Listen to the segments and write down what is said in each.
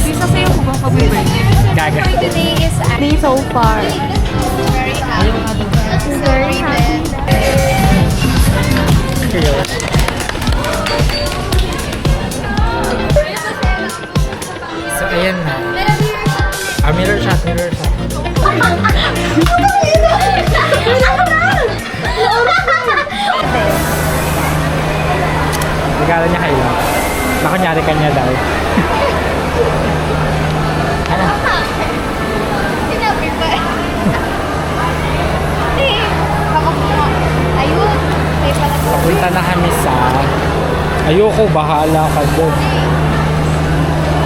Isa sa'yo ko bang pag-birthday? Gaga. For today is Day so far. very happy. So, ayan na. Mirror shot, mirror shot. Regalo niya kayo. Nakunyari kanya daw. Ano? Sinabi ba? Ayun. May pala po. Papunta na kami sa... Ayoko, bahala ka doon.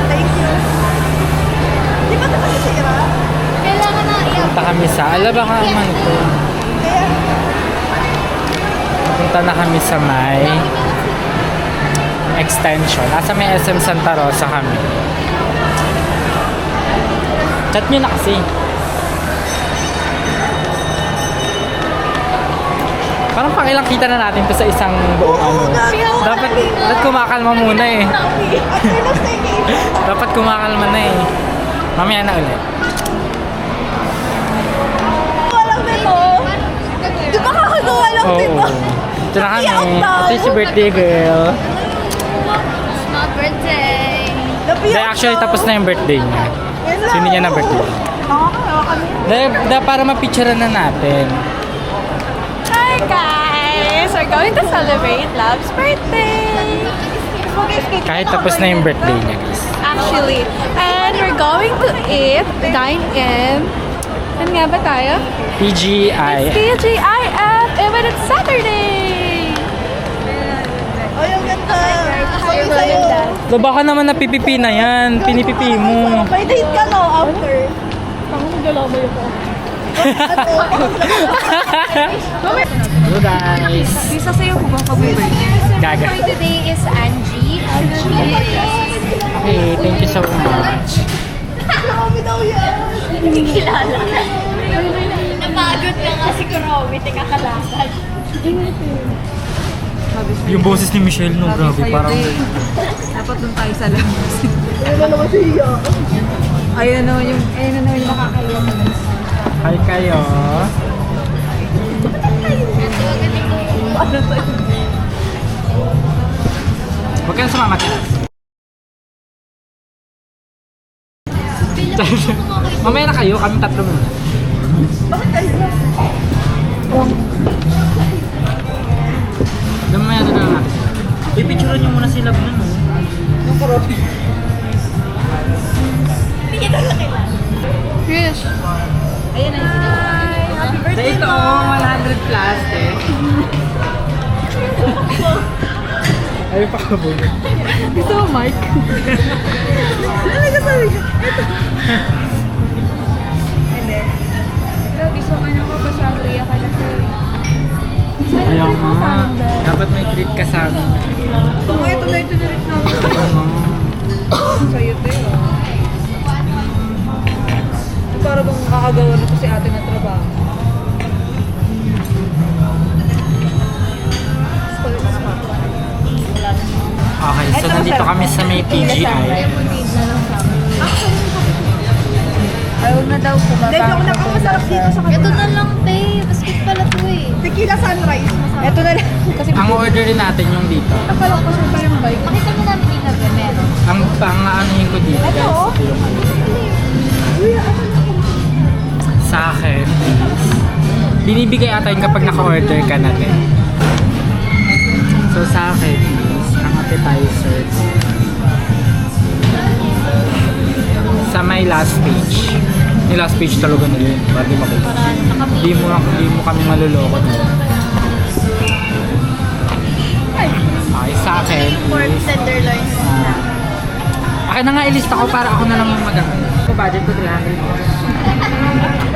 Thank you. Di ba ito masisira? Kailangan na Punta kami sa... Alabangan man to. Punta na kami sa may... extension. Nasa may SM Santa Rosa kami. Chat nyo na kasi. Parang pakilang kita na natin to sa isang buong ano. Dapat kumakalma muna eh. Dapat kumakalma na eh. Mamaya na ulit. Walang nito. Di ba kakagawa lang dito? Ito na kami. Ito yung si birthday girl. It's not birthday. Dahil actually tapos na yung birthday niya. Sino niya na birthday? Nakakagawa kami. Dahil para mapicturean na natin. Hi guys! We're going to celebrate Love's birthday! Kahit tapos na yung birthday niya guys. Actually. And we're going to eat, dine in. Ano nga ba tayo? PGI. TGIF! Even it's Saturday! Ay, ang ganda! Sabi sa'yo. Baka naman napipipi na yan. Pinipipi mo. May date ka no after. Tango maglalabay ako. Hello guys. Isa sa'yo ko bang pag-birthday? Gaga. For today is Angie. Okay, thank you so much. Marami daw yan. Hindi kilala. Napagod ka nga si Kuromi. Teka kalasan. Yung boses ni Michelle no, grabe. Parang... Dapat dun tayo sa labas. Ayun na naman siya. Ayun na naman yung nakakaliwa ko. Hi kayo. Huwag kayong sumama tayo. Mamaya na kayo, kami tatlo muna. Mamaya na lang natin. Pipicturean nyo muna sila nun. Yung koropi. Krish! Ayun na yung Happy Sa ito, 100 plus eh. Ay pa ka po. Gusto mo, Mike? Talaga sabi ko. Ito. Gusto ka nang mapasagaya ka na sa'yo. Ayaw nga. Dapat may treat ka sa amin. Kung ito na rin namin. Sa'yo ito yun. Para bang kakagawa na po si ate ng trabaho. Okay, so nandito kami sa may PGI. Ayaw na daw po. Hindi, joke lang. Ang masarap dito sa kanila. Ito na lang, babe. Basket pala to eh. Tequila sunrise. Ito na lang. Kasi Ang orderin natin yung dito. akala ko sa pa yung bike. Pakita mo namin dito, be, meron. Ang pang-aanohin ko dito guys, ito yung ano. Sa akin, binibigay ata yun kapag naka-order ka natin. So sa akin, ang appetizer sa my last page. Yung last page talaga nila yun. Bago makita. Hindi mo kami maluloko dito. Okay, sa akin Pork tenderloin. akin na nga ilista ko para ako na lang yung mag-ano. So budget ko 300.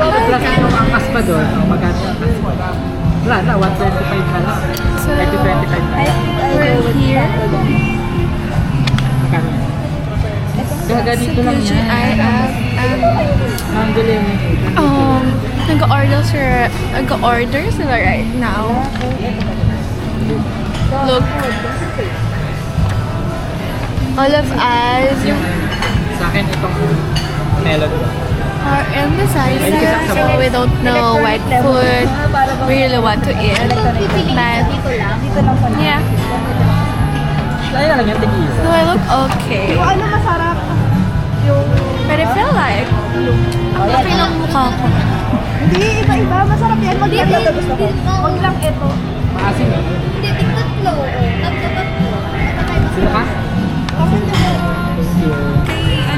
Plus yung angkas pa doon. Magkano ang angkas pa? Wala na, 125 na lang. So, 25 na. we're here. Magkano? Gaga dito lang yan. Nandun Nag-order sila right now. Look. All of us. Yung So Sa akin, itong melon ko. Are indecisive, so we don't know what food we really want to eat. But, yeah. Laya na lang yung tig-isa. Do I look okay? Ano masarap? Yung... But I feel like, ang laki ng mukha ko. Hindi, iba-iba. Masarap yan. Wag lang ito. Wag lang ito. Maasim eh. Hindi, tatlo. Sino ka? Thank you.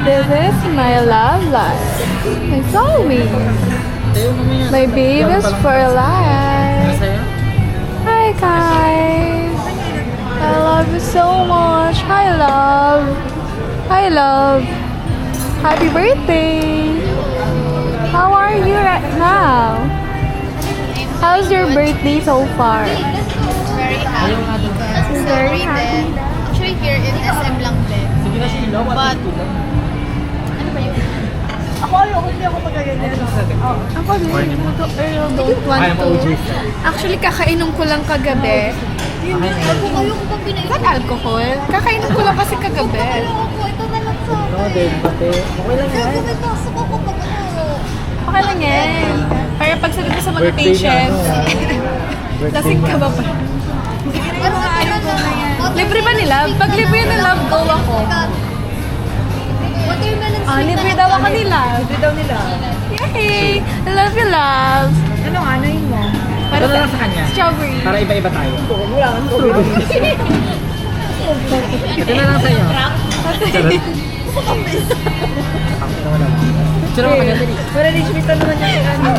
This is my love life. My soulmate. Tayo mamaya. My babe is for life. Masaya? Hi guys. I love you so much. Hi love. Hi love. Happy birthday. How are you right now? How's your birthday so far? Very happy. That's Very happy. Actually, here in SM lang din. Sige na sila. But, ano ba yun? Ako ayoko, hindi ako magaganyan. Ako din, don't want to. Actually, kakainom ko lang kagabi. Ako kayo kung pag pinay. Saan alcohol? Kakainom ko lang kasi kagabi. Ako, ito na lang sa No, din. Pati. Okay lang yan. Gagawin ko sa ko pag ano. Okay lang yan. Para pagsagot ko sa mga Birthday niya, patients. ano, Lasing ka ba pa? Ano na yan? Libre ba nila? Pag libre na love, go ako. Watermelon sweet. Ah, libre daw ako nila. Libre daw nila. Yay! I love you, love. Ano nga, ano yun mo? Ito na lang sa kanya. Strawberry. Para iba-iba tayo. Wala kang tulog. Ito na lang sa'yo. Charot. Tapos naman lang. Sino ka kanya? Para Rich naman yung ano.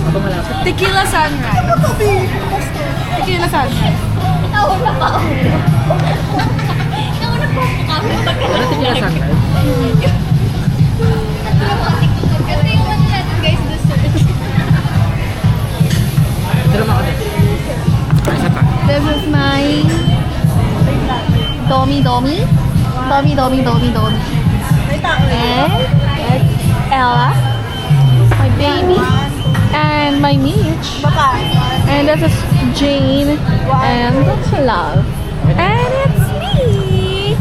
Ako malapit. Tequila sunrise. Tequila sunrise. Nauna pa ako. Nauna pa ako. Ano tingin na sunrise? Kasi yung ano natin guys, the search. Sino ka kanya? Ay, isa pa. This is my Domi Domi. Domi Domi Domi Domi. And it's Ella, my baby, and my niche. And this is Jane, and that's Love. And it's me.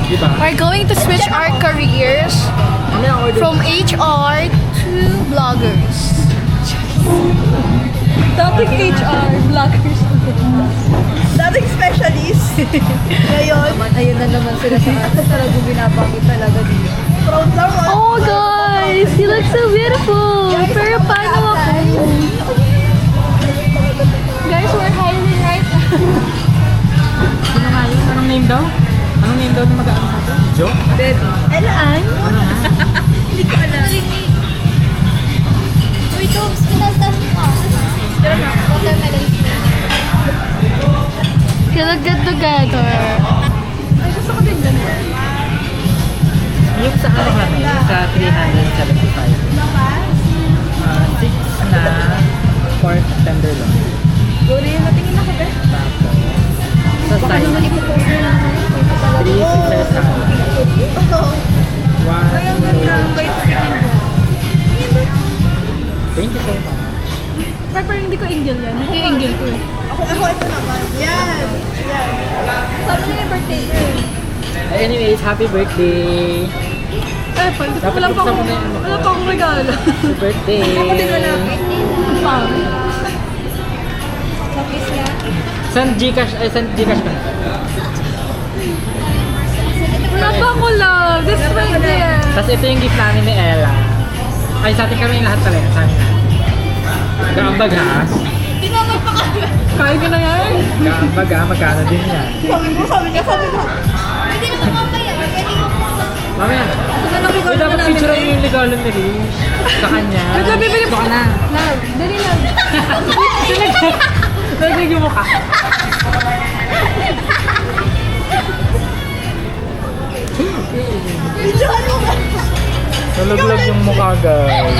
Di ba? We're going to switch our careers Ano yung order? from HR to bloggers. Dating HR, bloggers. Dating specialist. Ngayon. Ayun na naman sila sa atin. Talagang binabanggit talaga dito. Proud lang ako. Oh guys, you look so beautiful. Pero paano ako? Guys, we're hiring right now. Sino nga yun? Anong name daw? Anong name daw na mag-aano sa atin? Joe? Elaan? Ano nga? Hindi ko alam. Uy, Toms, pinaltas mo ka. Watermelon sweet. You look good together. Ay, gusto ko din ganun. Yung sa ano kami? Sa 375. 6 na pork tenderloin. Go na yun, natingin ako ba? Tapos, sa side, 3 Caesar salad. 1 Kaya ganda ang bait sa Thank you so much. Pero hindi ko angel yan. Hindi ko angel ko. Ako ito naman. Yan. Sabi niya yung birthday ko eh. Anyways, happy birthday! Dapat wala pa akong regalo. Happy birthday! Ako din wala. Lapis niya. Send Gcash, ay send Gcash ka na. Wala pa ako love. This is my dear. Tapos ito yung gift namin ni Ella. Ay, sa atin kami yung lahat pala. Sa amin. Gaambag ha? Tinawag pa kami. Kain ka na yan? Gaambag ha? Magkano din yan? Sabi niya. Pwede naman mamaya. Pwede naman. Mamaya na. Uy, dapat picture mo yung regalo ni Rish. Sa kanya. Ito, bibili Ito ka na. Love, dali love. Naglag yung mukha. Videohan mo ba? Nalaglag yung mukha, guys.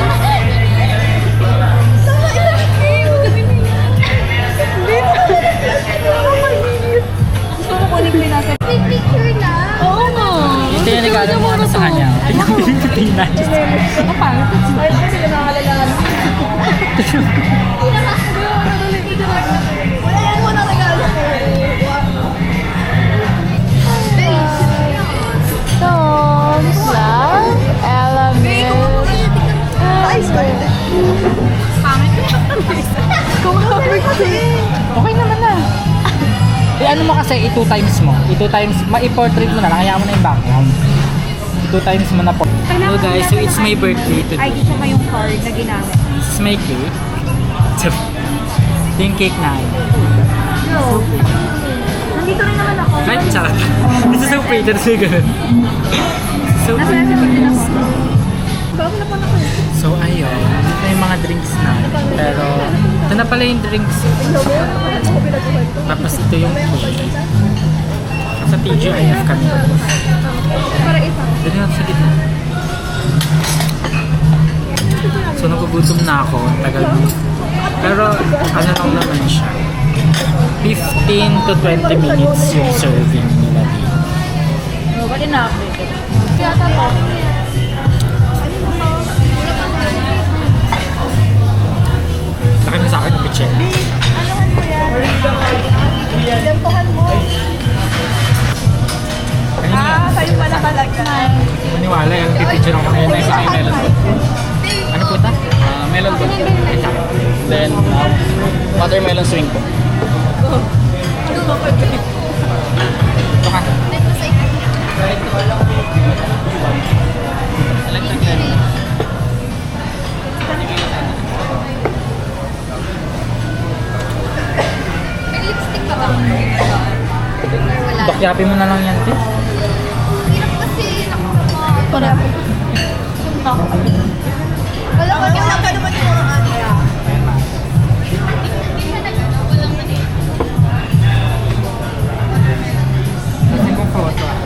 Sama ilagay. Gusto ko kunin ko natin. May picture na. Oo nga. Ito yung regalo mo ano sa kanya. Tingnan natin. Ako pa. Ay, kasi nakakalalaan. Wala yan mo na regalo. Base. kasi. Okay naman na. Ano mo kasi, i-2 times mo. I-2 times, ma-portrait mo na lang, hayaan mo na yung background. 2 times mo na po. Hello guys, so it's my birthday today. Ay, di siya yung card na ginamit. This is my cake. Ito yung cake na. No. Nandito rin naman ako. Right, charot. This is so pretty, this is good. So Nasa pretty. nasa din ako. Bago na po na ko. So ayun, dito na yung mga drinks na. Pero, ito na pala yung drinks. Tapos ito yung cake. Sa TGIF kami. Para isa. Dito na sa gitna. So nagugutom na ako, tagal mo. Pero ano lang naman siya. 15 to 20 minutes yung serving nila dito. No, ba't ina-update? Kaya tapo. Laki mo sa akin yung pitchen. Gantuhan mo. Sa'yo pala talaga. Maniwala yung pipicture ako ngayon na sa akin melon po. Ano po ta? Melon po. Then, watermelon swing po. Ito ka. Electric yan. May lipstick ka ba? Wala. Dokyapin mo na lang yan, te. Hirap kasi Para. Wala ka naman yung mga ano. Kasi kong photo ah.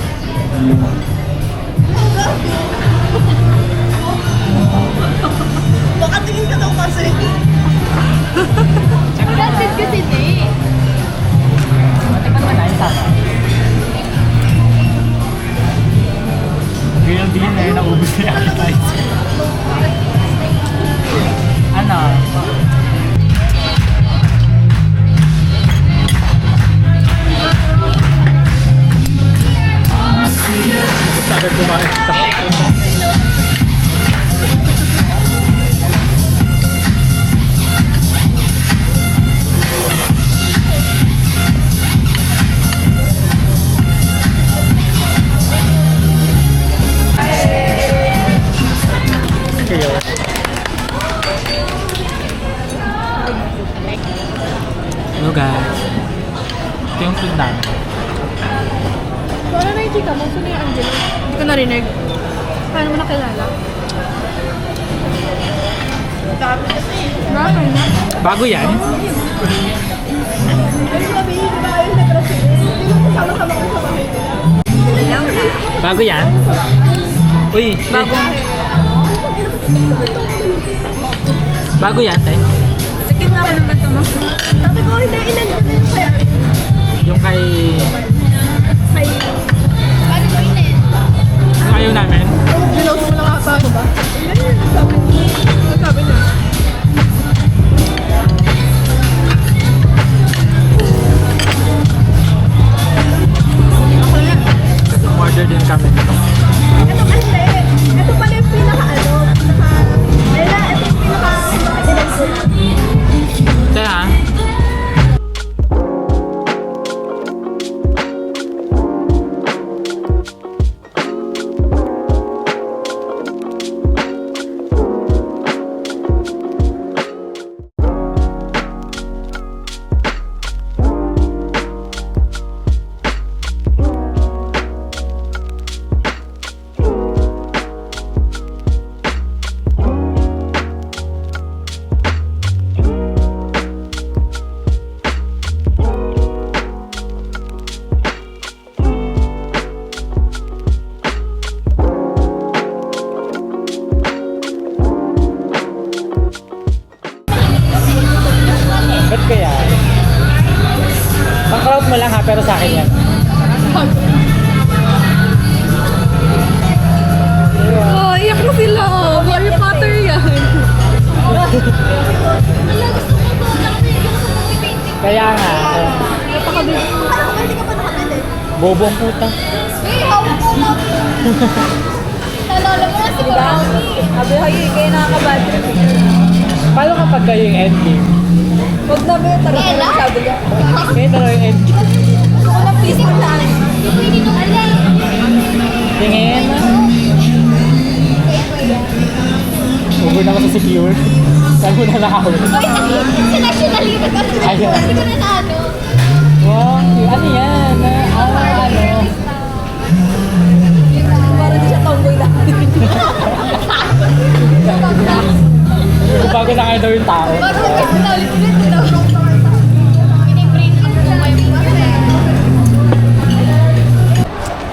Baka tingin ka daw kasi. That's kasi di. Ito naman na, isa ka. Ganyan din na yun, naubos na yung appetizer. Ano? Sabi kumain ito. Kayo. Hello guys. Ito yung food namin. Wala na yung chika mo. Sino yung Angelo? Hindi ko narinig. Paano mo nakilala? Bakit na? Bago yan? Bago yan? Uy, bago. Bago yan, te? Sakit nga naman ito mo. Sabi ko, hindi, ilan ko na yung kaya. Yung kay... Ay, Paano mo yun eh? Yung ayaw namin? ginos mo lang ata ako ba? Sabi na. Order din kami. Ito kasi, ito pala yung pinaka-ano, wala, ito yung pinaka-ilan ko. Te ha? Ba't kaya? Pang-crowd mo lang ha, pero sa akin yan. Oh, iyak na sila. Oh. Harry Potter yan. Wala, gusto ko to. Kasi yung sa movie painting. Kaya nga. Napakabili. Parang hindi ka pa nakabili. Bobo ang puta. Eh, hawak ko lang. Nalala mo na si Brownie. Sabi ko, yun, kaya nakakabad. Paano kapag kayo yung endgame? O, Huwag namin yung tarot na sabi niya. Kaya taro yung end. Walang peaceful lang. Tingin. Ubo na ako sa secure. Saan ko na ako? Ayun. Wow, ano yan? Ano? Parang di siya tomboy lang. Bago na kayo daw yung tao.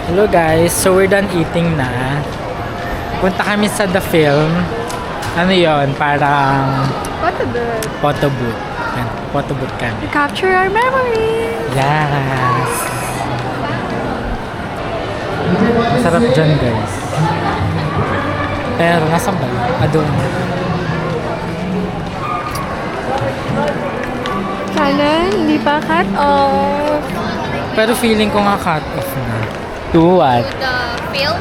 Hello guys, so we're done eating na. Punta kami sa The Film. Ano yon? Parang What a good. photo booth. Yan, photo booth kami. Capture our memories. Yes! Masarap dyan guys. Pero nasan ba? Doon. Sana hindi pa cut off. Pero feeling ko nga cut off na. To what? The film?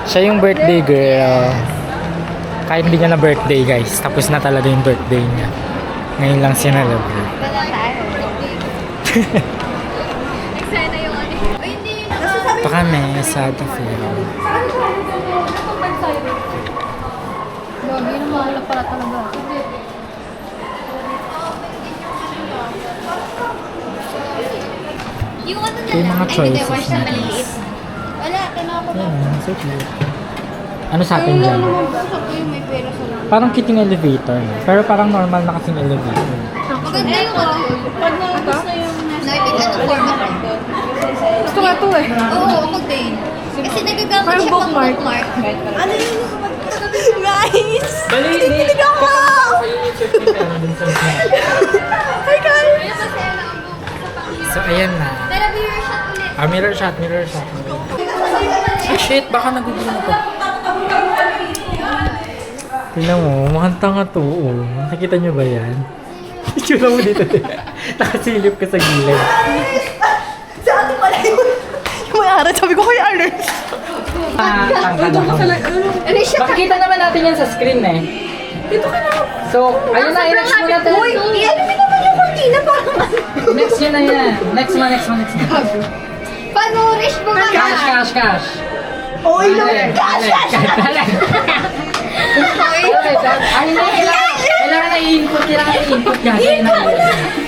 Siya yung birthday girl. Kahit hindi niya na birthday guys. Tapos na talaga yung birthday niya. Ngayon lang sinelebrate. Eksena yung ano. Ay, hindi yun. Pa kami sa The Film. Lagi na mawala pala talaga. Yung ano na Yung mga choices na na maliliit. Wala, tinapos. Ayan, so cute. Ano sa atin dyan? May pera sa lang. Parang cute yung elevator. No? Pero parang normal na kasing elevator. Maganda yung ano. Pag naubos na yung ano format. Gusto nga ito eh. Oo, ako din. Kasi nagagamit Parang siya pang bookmark. bookmark. Ano yun? Guys! Kikilig ako! Hi guys! So, ayan na. Pero mirror shot ulit. Mirror shot, mirror shot. Ah, shit, baka nagugulo na to. Tingnan mo, mukhang tanga to. Oh. Nakikita nyo ba yan? Itsura mo dito. Nakasilip ka sa gilid. Sa atin pala yun. Yung may arat, sabi ko kayo alert. Tangkad ako. Makikita naman natin yan sa screen eh. Dito ka na. So, ayun na, i-next mo natin. Uy, ano mo naman yung cortina parang Next yun na yan. Next mo. Paano wish mo nga? Cash. Uy, no. Gosh! Kailangan na i-input. Yan.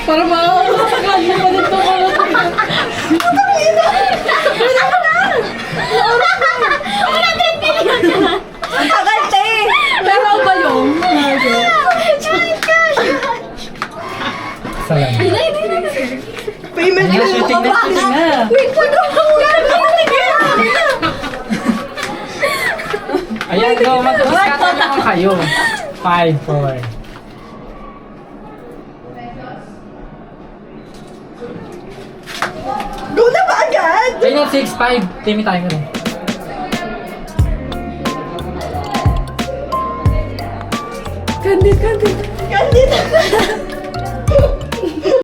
Para makakakagyan pa dito ko. Ang tagal, te! Pero ba yun? Salam. Payment Ayan, mo shooting ka ba? na. Wait, wag ako! Ayan, go. Mag-discata naman kayo. 5, 4. Go na ba agad? Ayun, 6, 5. Timmy tayo rin. Candid.